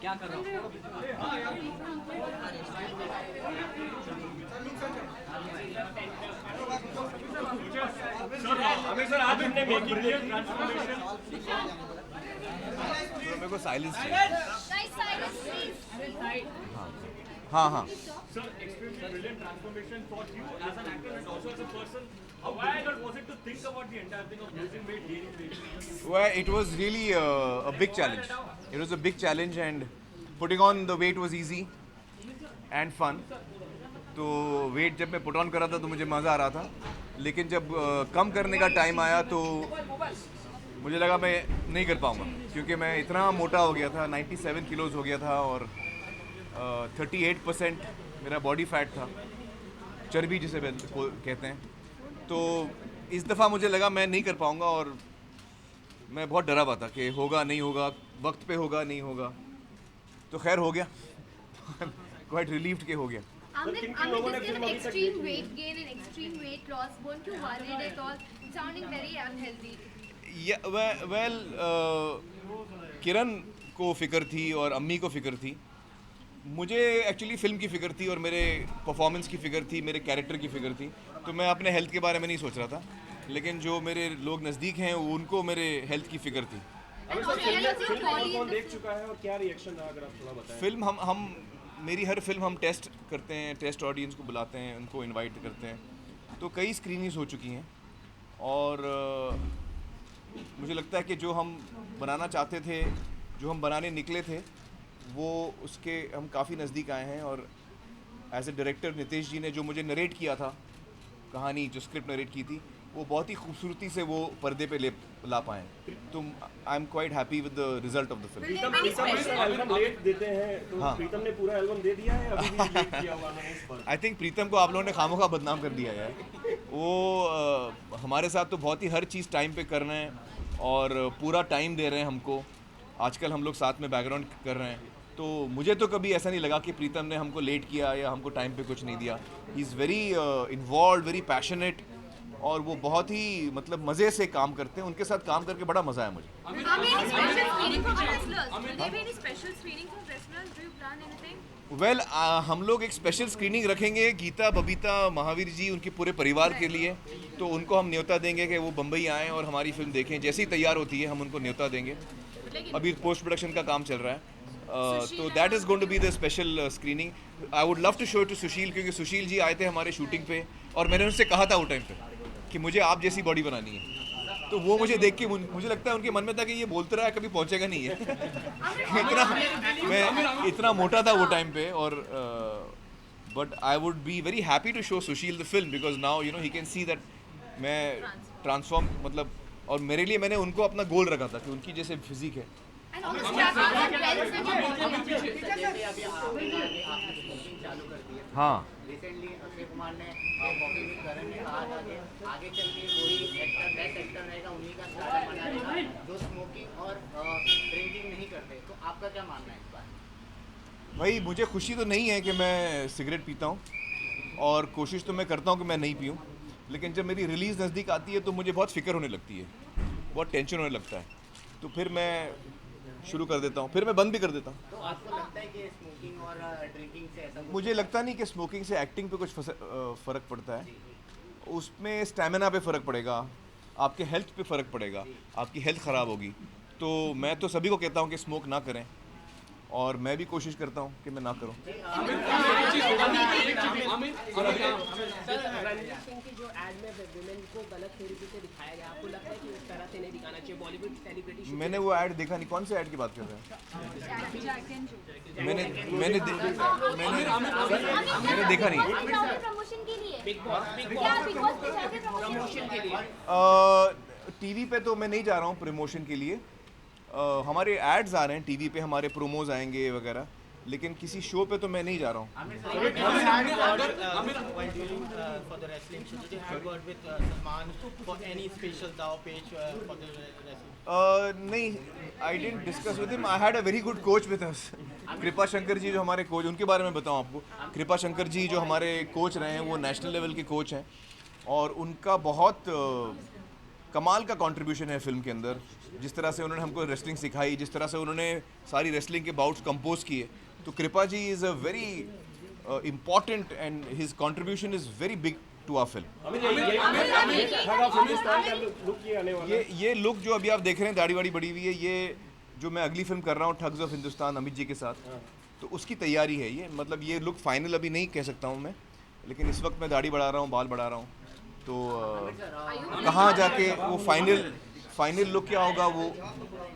क्या कर रहा हूँ? सर आज हमने मेकिंग रियल ट्रांसफॉर्मेशन मेरे को साइलेंस चाहिए। हाँ हाँ Sir, extremely brilliant transformation for you as an actor and also as a person. How difficult was it to think about the entire thing of losing weight, gaining weight? Well, it was really a big challenge. It was a big challenge and putting on the weight was easy and fun. तो wait जब मैं put on कर रहा था तो मुझे मज़ा आ रहा था, लेकिन जब कम करने का टाइम आया तो मुझे लगा मैं नहीं कर पाऊँगा, क्योंकि मैं इतना मोटा हो गया था, 97 किलोज़ हो गया था और 38% मेरा बॉडी फैट था, चर्बी जिसे कहते हैं। तो इस दफ़ा मुझे लगा मैं नहीं कर पाऊँगा और मैं बहुत डरा हुआ था कि होगा नहीं होगा, वक्त पे होगा नहीं होगा, तो खैर हो गया। क्वाइट रिलीव्ड के हो गया। Amit, this kind of extreme weight gain and extreme weight loss, weren't you worried at all? Sounding very unhealthy. Yeah, well, किरण को फ़िक्र थी और अम्मी को फ़िक्र थी। मुझे एक्चुअली फ़िल्म की फ़िक्र थी और मेरे परफॉर्मेंस की फ़िक्र थी, मेरे कैरेक्टर की फ़िक्र थी, तो मैं अपने हेल्थ के बारे में नहीं सोच रहा था, लेकिन जो मेरे लोग नज़दीक हैं उनको मेरे हेल्थ की फ़िक्र थी। कौन देख चुका है और क्या रिएक्शन रहा, अगर आप थोड़ा बताएं। फिल्म हम मेरी हर फिल्म हम टेस्ट करते हैं, टेस्ट ऑडियंस को बुलाते हैं, उनको इनवाइट करते हैं, तो कई स्क्रीनिंग्स हो चुकी हैं और मुझे लगता है कि जो हम बनाना चाहते थे, जो हम बनाने निकले थे, वो उसके हम काफ़ी नज़दीक आए हैं। और एज ए डायरेक्टर नितेश जी ने जो मुझे नरेट किया था, कहानी जो स्क्रिप्ट नरेट की थी, वो बहुत ही खूबसूरती से वो पर्दे पे ला पाए। तो I am quite happy with the result of the film. Pritam album लेट देते हैं, तो हाँ। प्रीतम ने पूरा एल्बम दे दिया है, अभी भी लेट किया हुआ है इस पर। आई थिंक प्रीतम को आप लोगों ने खामोखा बदनाम कर दिया यार। वो हमारे साथ तो बहुत ही हर चीज़ टाइम पे कर रहे हैं और पूरा टाइम दे रहे हैं हमको। आजकल हम लोग साथ में बैकग्राउंड कर रहे हैं, तो मुझे तो कभी ऐसा नहीं लगा कि प्रीतम ने हमको लेट किया या हमको टाइम पे कुछ नहीं दिया। He is very involve, very passionate और वो बहुत ही मतलब मज़े से काम करते हैं। उनके साथ काम करके बड़ा मज़ा आया मुझे। वेल, हम लोग एक स्पेशल स्क्रीनिंग रखेंगे गीता, बबीता, महावीर जी, उनके पूरे परिवार के लिए। तो उनको हम न्योता देंगे कि वो बम्बई आएँ और हमारी फिल्म देखें। जैसे ही तैयार होती है हम उनको न्योता देंगे। अभी पोस्ट प्रोडक्शन का काम चल रहा है, तो that is going to be the special screening. I would love to show it to Sushil, क्योंकि सुशील जी आए थे हमारे शूटिंग पे और मैंने उनसे कहा था वो टाइम पे कि मुझे आप जैसी बॉडी बनानी है। तो वो मुझे देख के मुझे लगता है उनके मन में था कि ये बोलते रहा है, कभी पहुंचेगा नहीं है। मैं इतना मोटा था वो टाइम पे और but I would be very happy to show Sushil the film, because now you know he can see that मैं ट्रांसफॉर्म मतलब। और मेरे लिए मैंने उनको अपना गोल रखा था कि उनकी जैसे फिजिक है। हाँ, रिसेंटली अक्षय कुमार ने कॉफी विद करण ने कहा था कि आगे चल के कोई एक्टर बेस्ट एक्टर रहेगा, उन्हीं का स्टारडम बना रहेगा जो स्मोकिंग और ड्रिंकिंग नहीं करते। तो आपका क्या मानना है इस बार? भाई मुझे खुशी तो नहीं है कि मैं सिगरेट पीता हूँ और कोशिश तो मैं करता हूँ कि मैं नहीं पीऊँ, लेकिन जब मेरी रिलीज़ नज़दीक आती है तो मुझे बहुत फ़िक्र होने लगती है, बहुत टेंशन होने लगता है, तो फिर मैं शुरू कर देता हूँ, फिर मैं बंद भी कर देता हूँ। तो आपको लगता है कि स्मोकिंग और ड्रिंकिंग से ऐसा मुझे लगता नहीं कि स्मोकिंग से एक्टिंग पे कुछ फ़र्क पड़ता है, उसमें स्टैमिना पे फ़र्क पड़ेगा, आपके हेल्थ पे फ़र्क पड़ेगा, आपकी हेल्थ ख़राब होगी। तो मैं तो सभी को कहता हूँ कि स्मोक ना करें और मैं भी कोशिश करता हूँ कि मैं ना करूँ। रणवीर सिंह की जो एड में वुमेन को गलत तरीके से दिखाया गया, आपको लगता है कि उस तरह से नहीं दिखाना चाहिए? बॉलीवुड सेलिब्रिटी मैंने वो ऐड देखा नहीं, कौन से ऐड की बात कर रहे हैं? मैंने देखा नहीं। प्रमोशन के लिए बिग बॉस प्रमोशन के लिए टीवी पे तो मैं नहीं जा रहा हूँ प्रमोशन के लिए। हमारे एड्स आ रहे हैं टीवी पे, हमारे प्रोमोज आएंगे वगैरह, लेकिन किसी शो पे तो मैं नहीं जा रहा हूँ। While dealing for the wrestling show, did you have word with Salman for any special dao page for the wrestling? नहीं, I didn't discuss with him. I had a very good coach with us. कृपा शंकर जी जो हमारे coach, उनके बारे में बताऊं आपको। कृपा शंकर जी जो हमारे कोच रहे हैं वो नेशनल लेवल के कोच हैं और उनका बहुत कमाल का कंट्रीब्यूशन है फिल्म के अंदर। जिस तरह से उन्होंने हमको रेसलिंग सिखाई, जिस तरह से उन्होंने सारी रेसलिंग के बाउट्स कंपोज किए, तो Kripa ji is a very important and his contribution is very big to our film. ये लुक जो अभी आप देख रहे हैं, दाढ़ी वाड़ी बड़ी हुई है, ये जो मैं अगली फिल्म कर रहा हूँ ठग्स ऑफ हिंदुस्तान अमित जी के साथ, तो उसकी तैयारी है ये। मतलब ये लुक फाइनल अभी नहीं कह सकता हूँ मैं, लेकिन इस वक्त मैं दाढ़ी बढ़ा रहा हूँ, बाल बढ़ा रहा हूँ, तो कहाँ जाके वो फाइनल लुक क्या होगा वो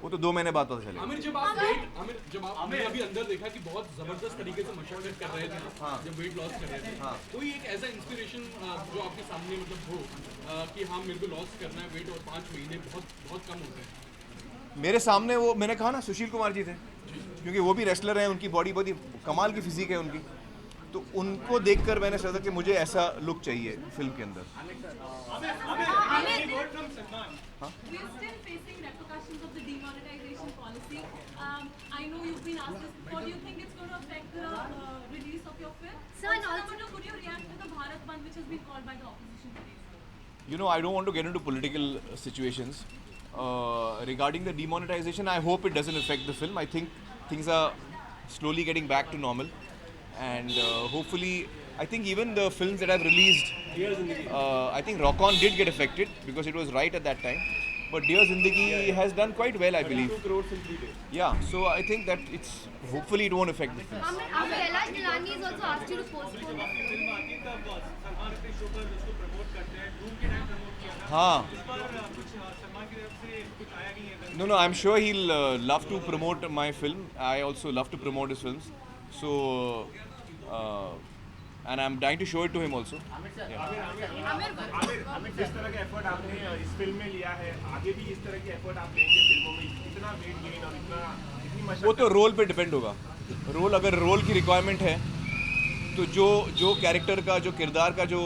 तो 2 महीने बाद पता चलेगा। आमिर जब आपने अभी अंदर देखा कि बहुत जबरदस्त तरीके से मशक्कत कर रहे थे, जब वेट लॉस कर रहे थे, कोई एक ऐसा इंस्पिरेशन जो आपके सामने मतलब हो कि हाँ मेरे को लॉस करना है वेट और 5 महीने बहुत कम होते हैं? मेरे सामने वो मैंने कहा ना सुशील कुमार जी थे, क्योंकि वो भी रेसलर हैं, उनकी बॉडी बहुत ही कमाल की फिजिक है उनकी, तो उनको देखकर मैंने सोचा कि मुझे ऐसा लुक चाहिए फिल्म के अंदर। We are still facing repercussions of the demonetization policy. I know you've been asked this before. Do you think it's going to affect the release of your film? Sir, Also, could you react to the Bharat Bandh which has been called by the opposition today? You know, I don't want to get into political situations. Regarding the demonetization, I hope it doesn't affect the film. I think things are slowly getting back to normal, and hopefully, I think even the films that I've released, I think Rock On did get affected because it was right at that time. But Dear Zindagi has done quite well, I believe. 2 crores in 3 days. Yeah, so I think that it's hopefully it won't affect the film. Kailash Nilani has also asked you to postpone the film. हाँ. No, I'm sure he'll love to promote my film. I also love to promote his films. So, and I'm dying to show it to him also. Aamir जिस तरह का effort आपने इस film में लिया है, आगे भी इस तरह के एफर्ट आप लेंगे फिल्मों में? इतना वेट गेन और इतनी वो तो रोल पे डिपेंड होगा। रोल, अगर रोल की रिक्वायरमेंट है तो जो कैरेक्टर का, जो किरदार का जो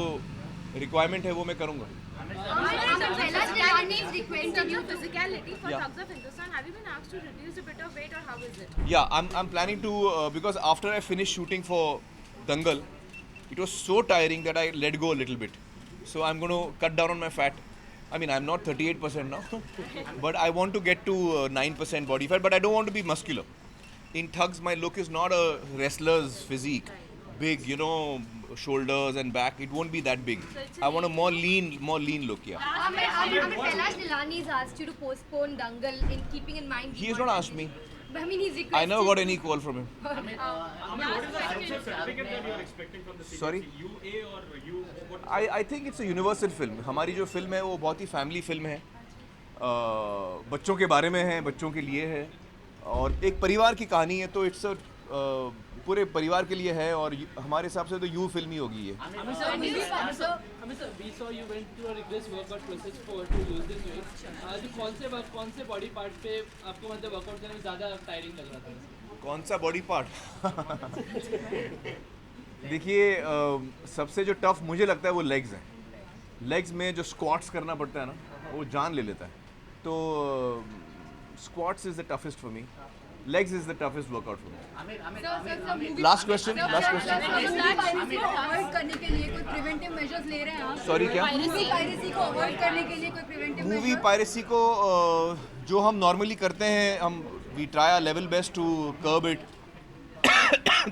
रिक्वायरमेंट है वो मैं करूँगा। Kailash Nilani is requesting Your physicality for Yeah. Thugs of Hindustan, have you been asked to reduce a bit of weight or how is it? Yeah, I'm planning to because after I finished shooting for Dangal, it was so tiring that I let go a little bit. So I'm going to cut down on my fat. I mean, I'm not 38% now, but I want to get to 9% body fat. But I don't want to be muscular. In Thugs, my look is not a wrestler's physique, big, you know, shoulders and back. It won't be that big. I want a more lean look. Yeah. Kailash Nilani has asked you to postpone Dangal in keeping in mind. He has not asked me. I mean, he's requested. I never got any call from him. What is the certificate that you are expecting from the CBC? Sorry? UA or U? What? I think it's a universal film. हमारी जो film है वो बहुत ही family film है, बच्चों के बारे में है, बच्चों के लिए है और एक परिवार की कहानी है, तो इट्स पूरे परिवार के लिए है और हमारे हिसाब से तो यू फिल्म ही होगी ये। Sir, we saw you went to a rigorous workout process to lose this weight. तो कौन से बॉडी पार्ट पे आपको मतलब वर्कआउट करने में ज़्यादा टायरिंग लग रहा था? कौन सा बॉडी पार्ट? देखिए, सबसे जो टफ मुझे लगता है वो लेग्स हैं। लेग्स में जो स्क्वाट्स करना पड़ता है ना, वो जान ले लेता है, तो squats is the toughest for me. Legs is the toughest workout for me. Last question. Avoid करने के लिए कोई प्रिवेंटिव मेजर्स ले रहे हैं आप? Sorry, क्या? पायरेसी को अवॉइड करने के लिए कोई प्रिवेंटिव मूवी पायरेसी को जो हम नॉर्मली करते हैं, हम we try our level best to curb it.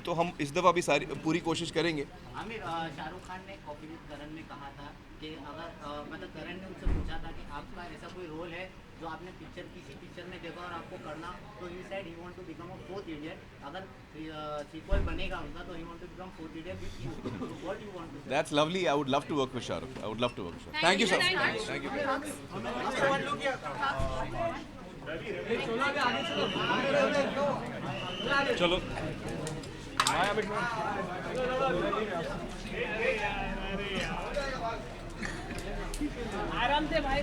तो हम इस दफ़ा भी पूरी कोशिश करेंगे। आमिर, शाहरुख खान ने कॉपी विद करण में कहा था कि अगर मतलब करण ने उनसे पूछा था कि आपका ऐसा कोई रोल है जो आपने किसी पिक्चर में देखा और आपको करना, तो he said he want to become a fourth idiot. अगर सीक्वल बनेगा उनका तो he want to become fourth idiot with you. What you want to say? That's lovely. I would love to work with Shahrukh. I would love to work with Shahrukh. Thank you, sir. Thank you. चलो। आराम से भाई।